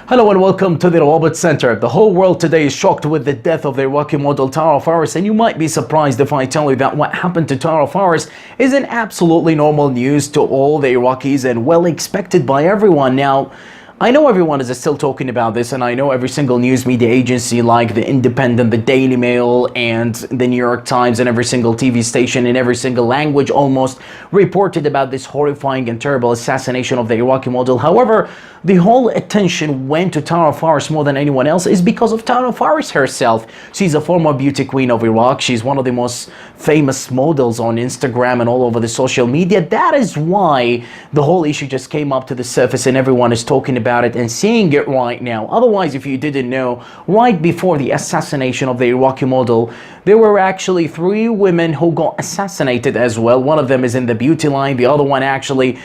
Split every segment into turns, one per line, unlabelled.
Hello and welcome to the Robot Center. The whole world today is shocked with the death of the Iraqi model Tare Faris, and you might be surprised if I tell you that what happened to Tare Faris is an absolutely normal news to all the Iraqis and well expected by everyone. Now, I know everyone is still talking about this, and I know every single news media agency like The Independent, the Daily Mail, and the New York Times, and every single TV station in every single language almost reported about this horrifying and terrible assassination of the Iraqi model. However, the whole attention went to Tare Faris more than anyone else is because of Tare Faris herself. She's a former beauty queen of Iraq. She's one of the most famous models on Instagram and all over the social media. That is why the whole issue just came up to the surface and everyone is talking about it and seeing it right now. Otherwise, if you didn't know, right before the assassination of the Iraqi model, there were actually 3 women who got assassinated as well. One of them is in the beauty line. The other one actually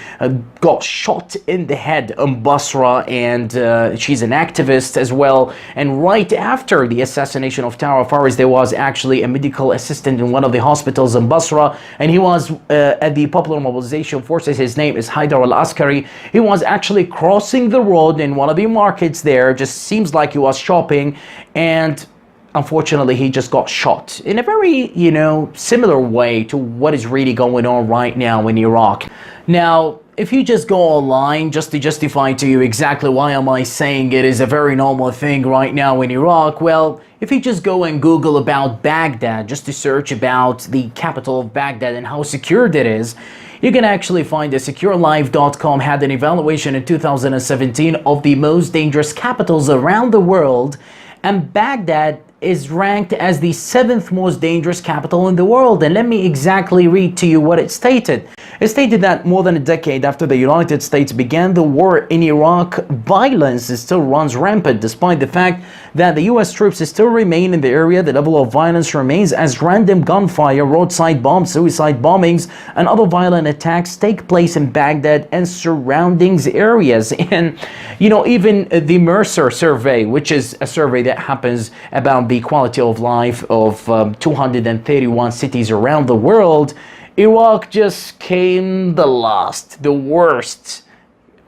got shot in the head in Basra, and she's an activist as well. And right after the assassination of Tare Faris, there was actually a medical assistant in one of the hospitals in Basra, and he was at the Popular Mobilization Forces. His name is Haidar al-Askari. He was actually crossing the road in one of the markets there. Just seems like he was shopping, and unfortunately, he just got shot in a very, similar way to what is really going on right now in Iraq. Now, if you just go online just to justify to you exactly why am I saying it is a very normal thing right now in Iraq, well, if you just go and Google about Baghdad, just to search about the capital of Baghdad and how secured it is, you can actually find that SecureLife.com had an evaluation in 2017 of the most dangerous capitals around the world, and Baghdad is ranked as the 7th most dangerous capital in the world. And let me exactly read to you what it stated. It stated that more than a decade after the United States began the war in Iraq, violence still runs rampant despite the fact that the US troops still remain in the area. The level of violence remains as random gunfire, roadside bombs, suicide bombings, and other violent attacks take place in Baghdad and surroundings areas. And even the Mercer survey, which is a survey that happens about the quality of life of 231 cities around the world, Iraq just came the worst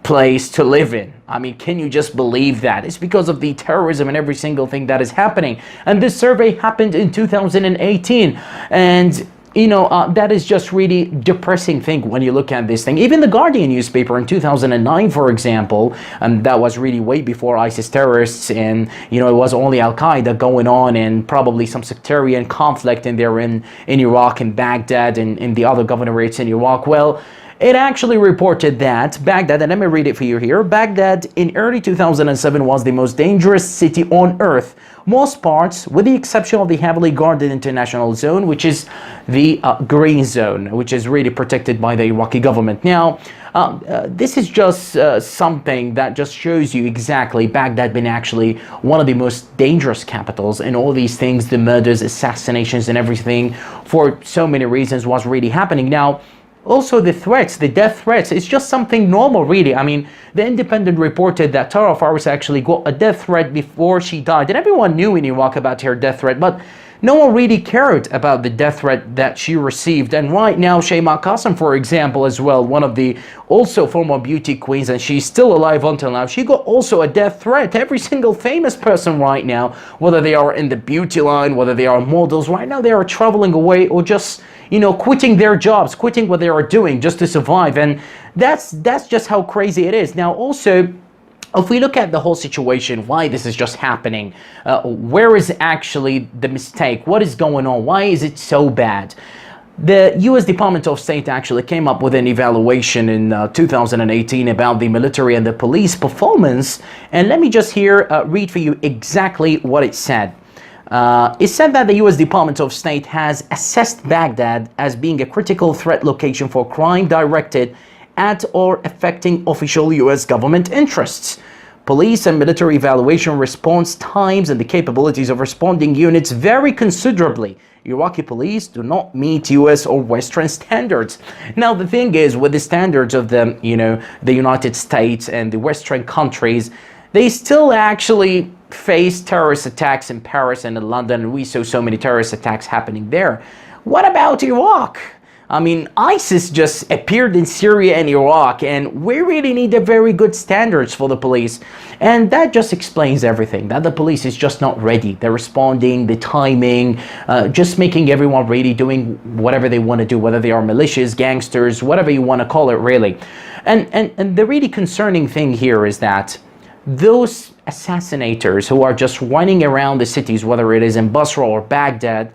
place to live in. I mean, can you just believe that? It's because of the terrorism and every single thing that is happening. And this survey happened in 2018. And that is just really depressing thing when you look at this thing. Even the Guardian newspaper in 2009, for example, and that was really way before ISIS terrorists, and it was only Al-Qaeda going on and probably some sectarian conflict in there in Iraq and Baghdad and in the other governorates in Iraq. Well, it actually reported that Baghdad, and let me read it for you here, Baghdad in early 2007 was the most dangerous city on earth. Most parts, with the exception of the heavily guarded international zone, which is the green zone, which is really protected by the Iraqi government. Now, this is just something that just shows you exactly Baghdad being actually one of the most dangerous capitals, and all these things, the murders, assassinations, and everything, for so many reasons was really happening. Now, also the threats, the death threats, it's just something normal really. I mean, The Independent reported that Tare Faris actually got a death threat before she died. And everyone knew in Iraq about her death threat, but no one really cared about the death threat that she received. And right now, Shayma Qasim, for example, as well, one of the also former beauty queens, and she's still alive until now, she got also a death threat. Every single famous person right now, whether they are in the beauty line, whether they are models, right now they are traveling away or just quitting their jobs, quitting what they are doing just to survive. And that's just how crazy it is. Now, also, if we look at the whole situation, why this is just happening, where is actually the mistake? What is going on? Why is it so bad? The U.S. Department of State actually came up with an evaluation in 2018 about the military and the police performance. And let me just here read for you exactly what it said. It said that the U.S. Department of State has assessed Baghdad as being a critical threat location for crime directed at or affecting official U.S. government interests. Police and military evaluation response times and the capabilities of responding units vary considerably. Iraqi police do not meet U.S. or Western standards. Now, the thing is, with the standards of the United States and the Western countries, they still actually face terrorist attacks in Paris and in London, and we saw so many terrorist attacks happening there. What about Iraq? I mean, ISIS just appeared in Syria and Iraq, and we really need a very good standards for the police. And that just explains everything, that the police is just not ready. They're responding, the timing, just making everyone ready, doing whatever they want to do, whether they are militias, gangsters, whatever you want to call it, really. And the really concerning thing here is that those assassinators who are just running around the cities, whether it is in Basra or Baghdad,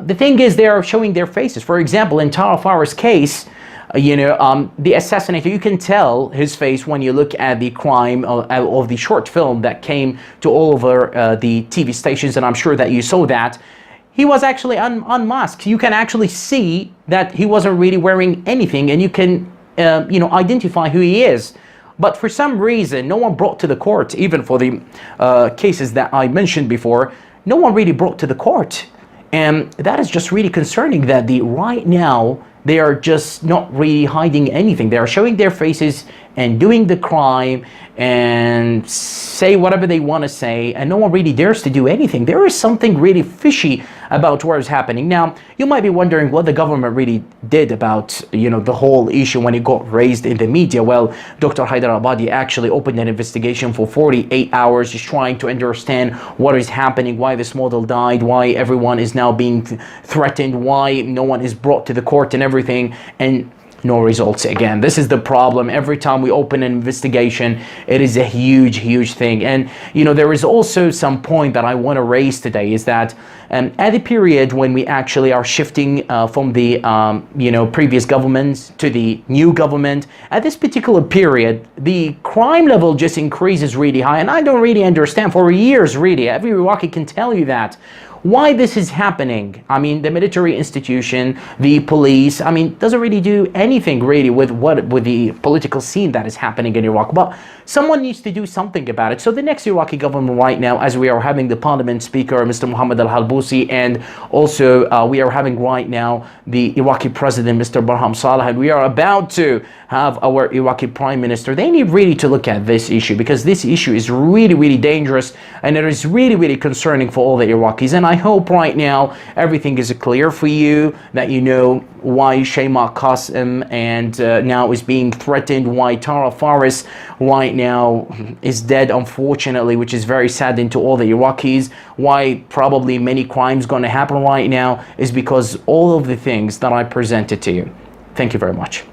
the thing is, they are showing their faces. For example, in Tare Fares' case, the assassinator, you can tell his face when you look at the crime of the short film that came to all over the TV stations, and I'm sure that you saw that. He was actually unmasked. You can actually see that he wasn't really wearing anything, and you can identify who he is. But for some reason, no one brought to the court, even for the cases that I mentioned before, no one really brought to the court. And that is just really concerning, that right now they are just not really hiding anything. They are showing their faces and doing the crime and say whatever they want to say, and no one really dares to do anything. There is something really fishy about what is happening. Now, you might be wondering what the government really did about, the whole issue when it got raised in the media. Well, Dr. Hyderabadi actually opened an investigation for 48 hours, just trying to understand what is happening, why this model died, why everyone is now being threatened, why no one is brought to the court and everything, and no results again. This is the problem. Every time we open an investigation, it is a huge thing. And there is also some point that I want to raise today, is that at the period when we actually are shifting from the previous governments to the new government, at this particular period, the crime level just increases really high, and I don't really understand. For years, really, every Iraqi can tell you that. Why this is happening? I mean, the military institution, the police, doesn't really do anything really with the political scene that is happening in Iraq. But someone needs to do something about it. So the next Iraqi government right now, as we are having the parliament speaker, Mr. Mohammed al-Halbousi, and also we are having right now the Iraqi president, Mr. Barham Saleh, and we are about to have our Iraqi prime minister. They need really to look at this issue, because this issue is really dangerous, and it is really concerning for all the Iraqis. And I hope right now everything is clear for you, that you know why Shayma Qasim and now is being threatened, why Tare Fares right now is dead, unfortunately, which is very saddening to all the Iraqis, why probably many crimes going to happen right now is because all of the things that I presented to you. Thank you very much.